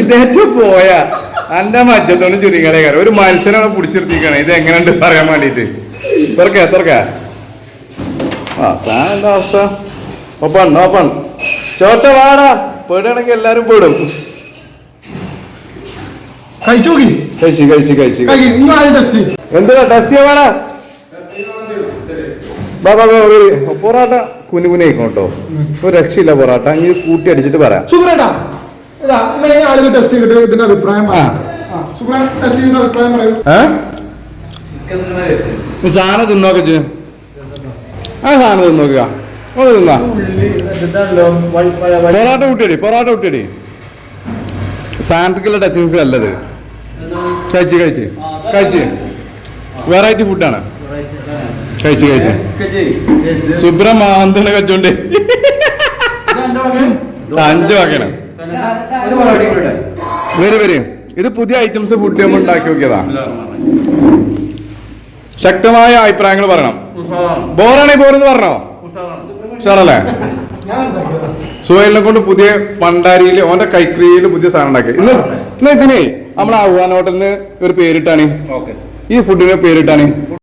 ഇതേറ്റ പോയാ എന്റെ മജ്ജത്തോണ്ട് ചുരുങ്ങടേ കാര്യം ഒരു മനുഷ്യനാണ് പിടിച്ചിർത്തിക്കണേ. ഇത് എങ്ങനെയുണ്ട് പറയാൻ വേണ്ടിട്ട്. തുറക്ക ആ സാധനം എന്താ അവസ്ഥ? ഓപ്പൺ ചോട്ട വാടാ. പേടുകയാണെങ്കിൽ എല്ലാരും പേടും. കഴിച്ച് എന്താ ടെസ്റ്റ് ചെയ്യാൻ വേണ? പൊറാട്ട കുനുകുനായിക്കോട്ടോ. ഒരു രക്ഷയില്ല പൊറാട്ട. ഇനി കൂട്ടി അടിച്ചിട്ട് പറയാം. സാധനം തിന്നോക്കെ ആ സാധനം തിന്നോക്കുക. തിന്നാ പൊറാട്ട കുട്ടിയടി സാധനത്തിക്കുള്ള ടച്ചിങ്സ് അല്ലത്. കഴിച്ച് വെറൈറ്റി ഫുഡാണ്. കഴിച്ച് സുബ്രമാന്തനെ കച്ചോണ്ട് 5 വകയാണ്. വരും ഇത് പുതിയ ഐറ്റംസ് ഫുഡ് നമ്മൾ ഉണ്ടാക്കി നോക്കിയതാ. ശക്തമായ അഭിപ്രായങ്ങൾ പറയണം. ബോറാണെ ബോറെന്ന് പറഞ്ഞോ. ഉഷാറല്ലേ? സുഹൈലിനെ കൊണ്ട് പുതിയ പണ്ടാരിയിൽ ഓന്റെ കൈക്രിയിൽ പുതിയ സാധനം ഉണ്ടാക്കി. ഇന്ന് ഇതിനെ നമ്മളെ ആഹ്വാൻ ഹോട്ടലിന് ഒരു പേരിട്ടാണ്. ഈ ഫുഡിന് പേരിട്ടാണ്